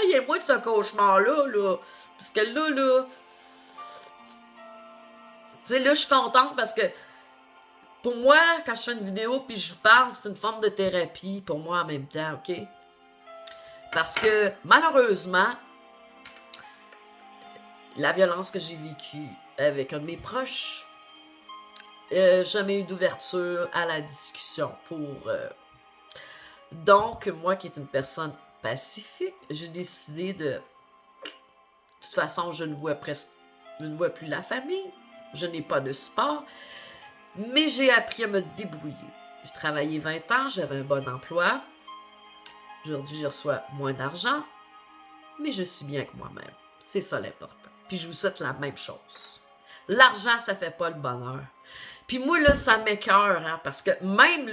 réveillez-moi de ce cauchemar-là, là. Parce que là... Tu sais, là, je suis contente parce que pour moi, quand je fais une vidéo puis je vous parle, c'est une forme de thérapie pour moi en même temps, OK? Parce que, malheureusement, la violence que j'ai vécue avec un de mes proches, jamais eu d'ouverture à la discussion pour... Donc, moi qui est une personne pacifique, j'ai décidé de... De toute façon, je ne vois plus la famille, je n'ai pas de support, mais j'ai appris à me débrouiller. J'ai travaillé 20 ans, j'avais un bon emploi. Aujourd'hui, je reçois moins d'argent, mais je suis bien avec moi-même. C'est ça l'important. Puis je vous souhaite la même chose. L'argent, ça fait pas le bonheur. Puis moi, là, ça m'écoeure, hein, parce que même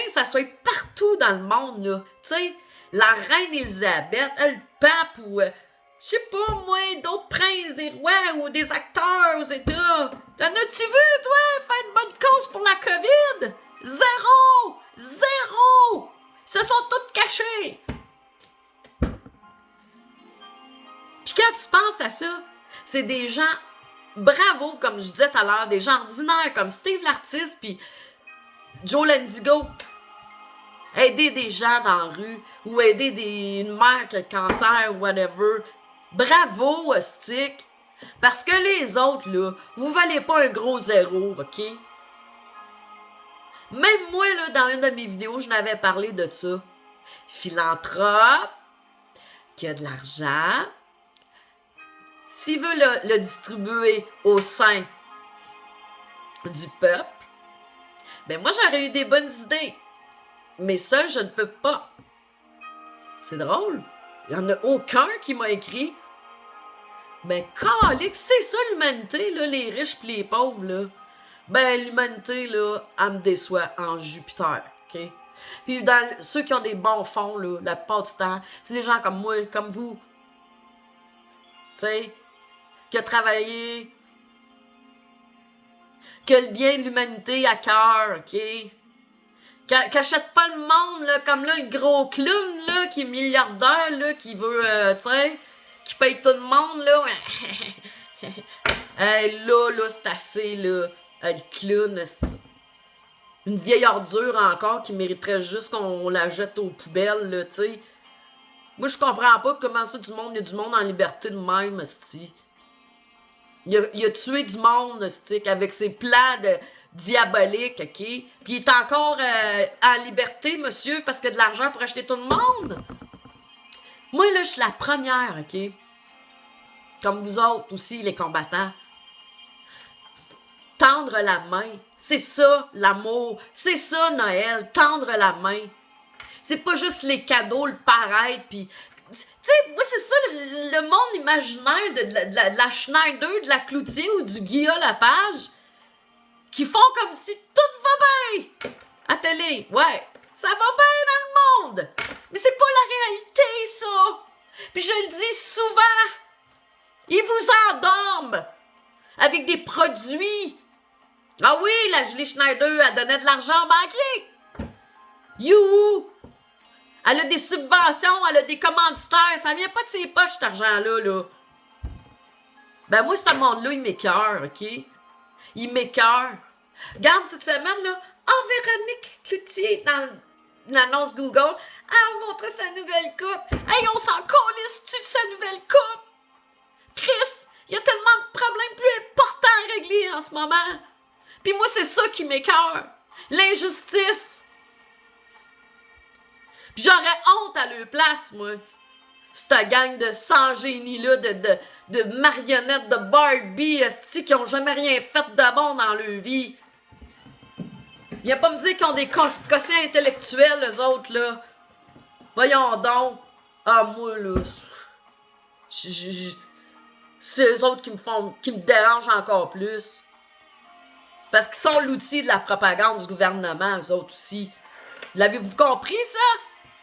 ça soit partout dans le monde, là, tu sais, la reine Élisabeth, le pape ou, je sais pas, moi, d'autres princes, des rois ou des acteurs aux États. T'en as-tu vu, toi, faire une bonne cause pour la COVID? Zéro! Zéro! Ils se sont tous cachés! Puis quand tu penses à ça, c'est des gens, bravo, comme je disais tout à l'heure, des gens ordinaires comme Steve l'artiste puis Joe Landigo. Aider des gens dans la rue ou aider une mère qui a le cancer ou whatever. Bravo, Stick. Parce que les autres, là, vous valez pas un gros zéro, OK? Même moi, là, dans une de mes vidéos, je n'avais parlé de ça. Philanthrope, qui a de l'argent, s'il veut le distribuer au sein du peuple, ben moi, j'aurais eu des bonnes idées. Mais seul, je ne peux pas. C'est drôle. Il n'y en a aucun qui m'a écrit. Mais calique, c'est ça l'humanité, là, les riches pis les pauvres, là. Ben, l'humanité, là, elle me déçoit en Jupiter, OK? Puis dans ceux qui ont des bons fonds, là, la plupart du temps, c'est des gens comme moi, comme vous. Tu sais, qui a travaillé, qui a le bien de l'humanité à cœur, OK? Qui achète pas le monde, là, comme là, le gros clown, là, qui est milliardaire, là, qui veut, tu sais, qui paye tout le monde, là. Hey, là, c'est assez, là. Le clown, c'est une vieille ordure encore qui mériterait juste qu'on la jette aux poubelles, là, tu sais. Moi, je comprends pas comment ça, il y a du monde en liberté de même, esti. Il a tué du monde, esti, avec ses plans diaboliques, OK? Puis il est encore en liberté, monsieur, parce qu'il a de l'argent pour acheter tout le monde. Moi, là, je suis la première, OK? Comme vous autres aussi, les combattants. Tendre la main. C'est ça, l'amour. C'est ça, Noël. Tendre la main. C'est pas juste les cadeaux, le paraître, puis... Tu sais, moi, c'est ça, le monde imaginaire de la Schneider, de la Cloutier ou du Guillaume Lapage, qui font comme si tout va bien à télé. Ouais, ça va bien dans le monde. Mais c'est pas la réalité, ça. Puis je le dis souvent, ils vous endorment avec des produits. Ah oui, la Julie Schneider, elle donnait de l'argent au banquier. Youhou! Elle a des subventions, elle a des commanditaires. Ça vient pas de ses poches, cet argent-là, là. Ben moi, ce monde-là, il m'écoeure, OK? Il m'écoeure. Regarde, cette semaine, là, Véronique Cloutier, dans l'annonce Google, elle a montré sa nouvelle coupe. Hey, on s'en calisse-tu de sa nouvelle coupe? Chris, il y a tellement de problèmes plus importants à régler en ce moment. Puis moi, c'est ça qui m'écoeure. L'injustice. J'aurais honte à leur place, moi. Cette gang de sans-génie-là, de marionnettes, de Barbie, qui ont jamais rien fait de bon dans leur vie. Viens pas me dire qu'ils ont des quotients intellectuels, eux autres, là. Voyons donc. Ah, moi, là... C'est eux autres qui me dérangent encore plus. Parce qu'ils sont l'outil de la propagande du gouvernement, eux autres aussi. L'avez-vous compris, ça?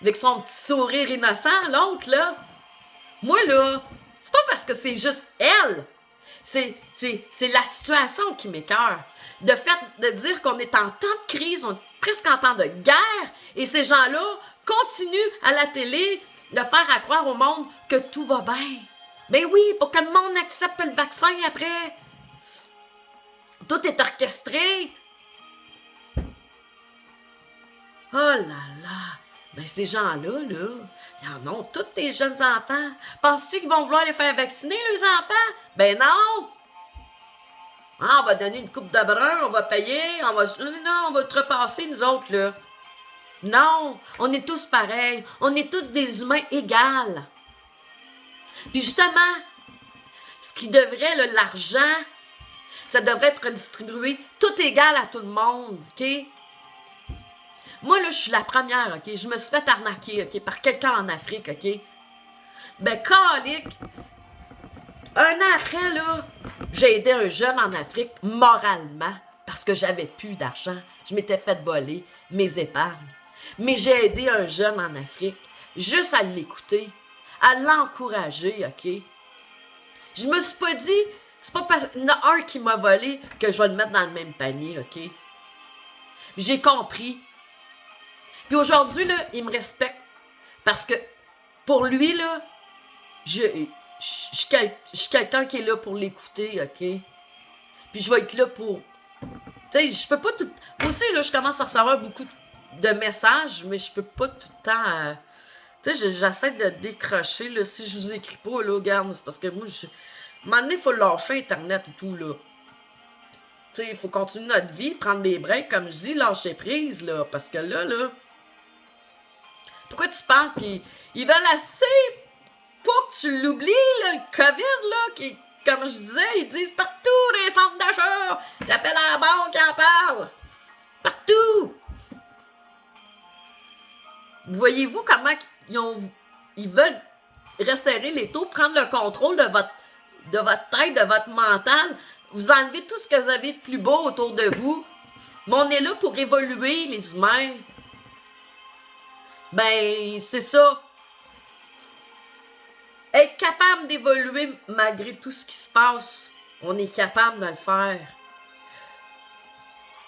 Avec son petit sourire innocent, l'autre, là. Moi, là, c'est pas parce que c'est juste elle. C'est la situation qui m'écoeure. De fait de dire qu'on est en temps de crise, on est presque en temps de guerre, et ces gens-là continuent à la télé de faire croire au monde que tout va bien. Ben oui, pour que le monde accepte le vaccin après. Tout est orchestré. Oh là là! Ben ces gens-là, là, ils en ont tous des jeunes enfants. Penses-tu qu'ils vont vouloir les faire vacciner, les enfants? Ben non! Ah, on va donner une coupe de brun, on va payer, on va... Non, on va te repasser, nous autres, là. Non, on est tous pareils. On est tous des humains égaux. Puis justement, ce qui devrait, là, l'argent, ça devrait être redistribué tout égal à tout le monde, OK? Moi, là, je suis la première, OK? Je me suis fait arnaquer, OK? Par quelqu'un en Afrique, OK? Ben, calique! Un an après, là, j'ai aidé un jeune en Afrique moralement parce que j'avais plus d'argent. Je m'étais fait voler mes épargnes. Mais j'ai aidé un jeune en Afrique juste à l'écouter, à l'encourager, OK? Je me suis pas dit, c'est pas parce qu'il y en a un qui m'a volé que je vais le mettre dans le même panier, OK? J'ai compris. Puis aujourd'hui, là, il me respecte parce que pour lui, là, je suis quelqu'un qui est là pour l'écouter, OK? Puis je vais être là pour... Tu sais, je peux pas tout... Moi aussi, là, je commence à recevoir beaucoup de messages, mais je peux pas tout le temps... Tu sais, j'essaie de décrocher, là. Si je vous écris pas, là, regarde, c'est parce que moi, à un moment donné, il faut lâcher Internet et tout, là. Tu sais, il faut continuer notre vie, prendre des breaks, comme je dis, lâcher prise, là. Parce que là... Pourquoi tu penses qu'ils veulent assez pour que tu l'oublies, là, le COVID, là, qui, comme je disais, ils disent partout, les centres d'achat, t'appelles à la banque, ils en parlent. Partout. Voyez-vous comment ils veulent resserrer les taux, prendre le contrôle de votre tête, de votre mental, vous enlevez tout ce que vous avez de plus beau autour de vous. Mais on est là pour évoluer, les humains. Ben, c'est ça. Être capable d'évoluer malgré tout ce qui se passe, on est capable de le faire.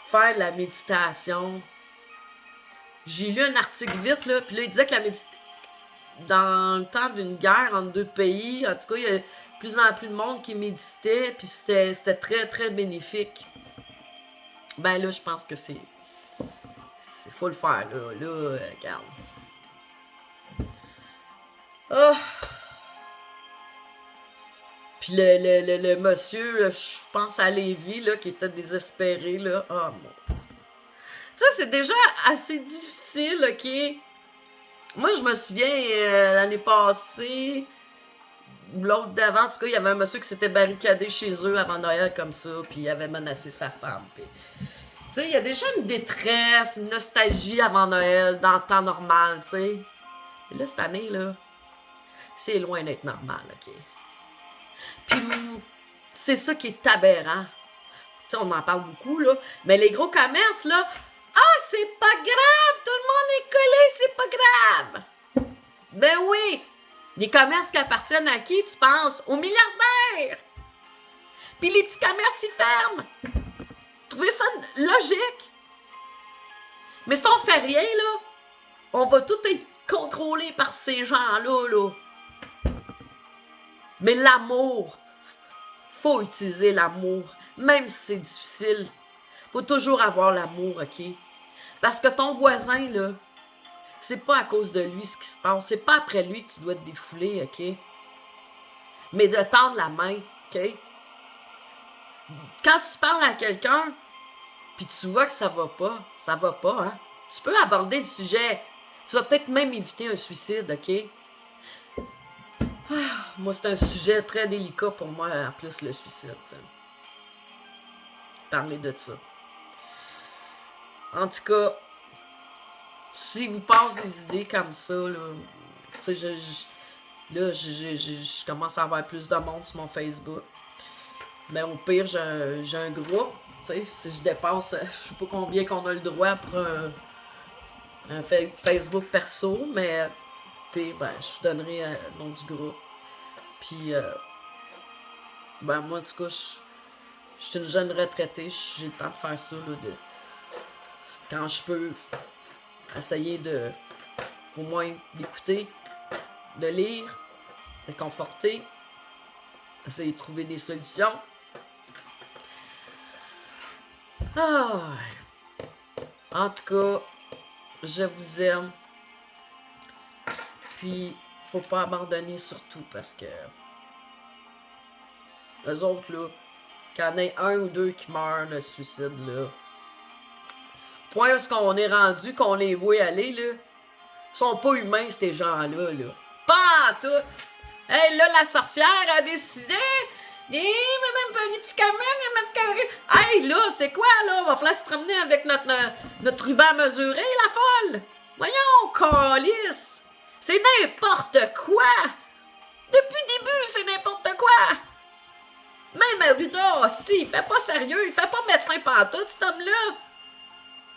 Faire de la méditation. J'ai lu un article vite, là, puis là, il disait que dans le temps d'une guerre entre deux pays, en tout cas, il y a de plus en plus de monde qui méditait, puis c'était très, très bénéfique. Ben là, je pense que c'est faut le faire, là, regarde. Oh! Puis le monsieur, là, je pense à Lévis, là, qui était désespéré, là. Oh mon... Ça, c'est déjà assez difficile, OK? Moi, je me souviens, l'année passée, l'autre d'avant, en tout cas, il y avait un monsieur qui s'était barricadé chez eux avant Noël comme ça, puis il avait menacé sa femme. Puis... Tu sais, il y a déjà une détresse, une nostalgie avant Noël, dans le temps normal, tu sais. Et là, cette année, là, c'est loin d'être normal, OK? Puis, c'est ça qui est aberrant. Tu sais, on en parle beaucoup, là. Mais les gros commerces, là, ah, c'est pas grave, tout le monde est collé, c'est pas grave. Ben oui, les commerces qui appartiennent à qui, tu penses? Aux milliardaires. Puis les petits commerces, ils ferment. Trouvez ça logique. Mais si on fait rien, là, on va tout être contrôlé par ces gens-là, là. Mais l'amour, faut utiliser l'amour, même si c'est difficile. Faut toujours avoir l'amour, OK? Parce que ton voisin, là, c'est pas à cause de lui ce qui se passe. C'est pas après lui que tu dois te défouler, OK? Mais de tendre la main, OK? Quand tu parles à quelqu'un, puis tu vois que ça va pas, hein? Tu peux aborder le sujet. Tu vas peut-être même éviter un suicide, OK? Moi, c'est un sujet très délicat pour moi, en plus, le suicide. T'sais. Parler de ça. En tout cas, si vous passez des idées comme ça, là, tu sais, je commence à avoir plus de monde sur mon Facebook. Mais au pire, j'ai un groupe. Tu sais, si je dépasse, je sais pas combien qu'on a le droit pour un Facebook perso, mais puis, ben, je donnerai le nom du groupe. Puis, ben, moi, en tout cas, je suis une jeune retraitée. J'ai le temps de faire ça, là, quand je peux essayer de, au moins, d'écouter. de lire, réconforter, essayer de trouver des solutions. Ah. En tout cas, je vous aime. Puis, faut pas abandonner surtout parce que eux autres, là, qu'il y en ait un ou deux qui meurent de suicide, là. Point où est-ce qu'on est rendu, qu'on les voit aller, là. Ils sont pas humains, ces gens-là, là. Pas en tout! Hey, là, la sorcière a décidé. Même pas un médicament, hey, là, c'est quoi, là? On va falloir se promener avec notre ruban à mesurer, la folle! Voyons, calice! C'est n'importe quoi! Depuis le début, c'est n'importe quoi! Même Arruda, hostie, il fait pas sérieux, il fait pas médecin pantoute, cet homme-là!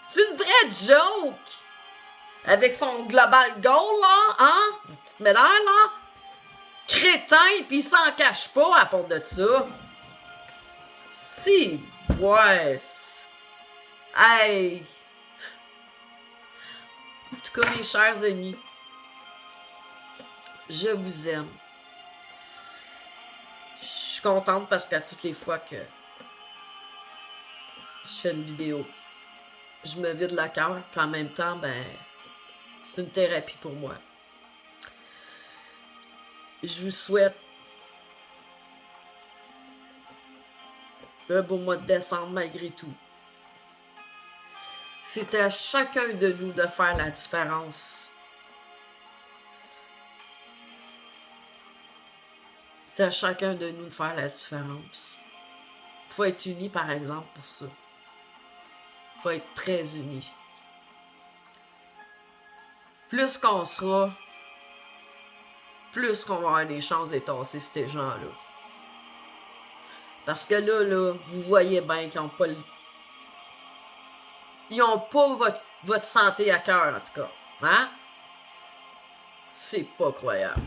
C'est une vraie joke! Avec son global goal, là, hein? Une petite médaille, là. Crétin, pis il s'en cache pas à part de ça. Si, ouais. Hey! En tout cas, mes chers amis, je vous aime. Je suis contente parce qu'à toutes les fois que je fais une vidéo, je me vide le cœur, puis en même temps, ben, c'est une thérapie pour moi. Je vous souhaite un beau mois de décembre malgré tout. C'est à chacun de nous de faire la différence. C'est à chacun de nous de faire la différence. Il faut être unis, par exemple, pour ça. Il faut être très unis. Plus qu'on sera, plus qu'on va avoir des chances d'étasser ces gens-là. Parce que là, vous voyez bien qu'ils n'ont pas Ils n'ont pas votre santé à cœur, en tout cas. Hein? C'est pas croyable.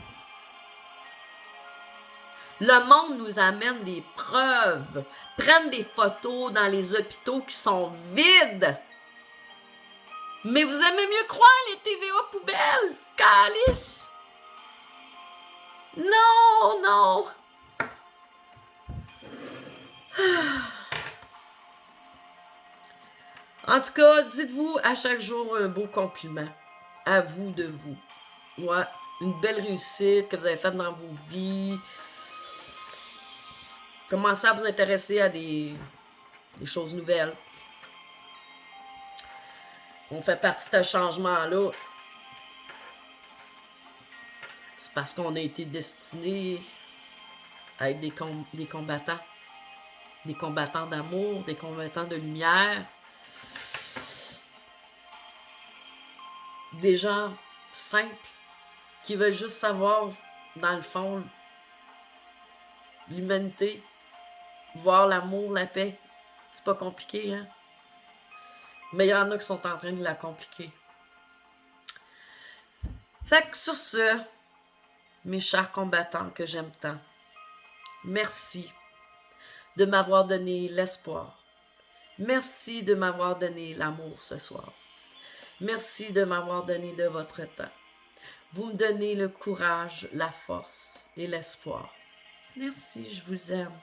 Le monde nous amène des preuves. Prennent des photos dans les hôpitaux qui sont vides. Mais vous aimez mieux croire les TVA poubelles, calice? Non, non. En tout cas, dites-vous à chaque jour un beau compliment. À vous de vous. Ouais, une belle réussite que vous avez faite dans vos vies. Commencez à vous intéresser à des choses nouvelles. On fait partie de ce changement-là. C'est parce qu'on a été destinés à être des combattants. Des combattants d'amour, des combattants de lumière. Des gens simples qui veulent juste savoir, dans le fond, l'humanité, voir l'amour, la paix. C'est pas compliqué, hein? Mais il y en a qui sont en train de la compliquer. Fait que sur ce, mes chers combattants que j'aime tant, merci de m'avoir donné l'espoir. Merci de m'avoir donné l'amour ce soir. Merci de m'avoir donné de votre temps. Vous me donnez le courage, la force et l'espoir. Merci, je vous aime.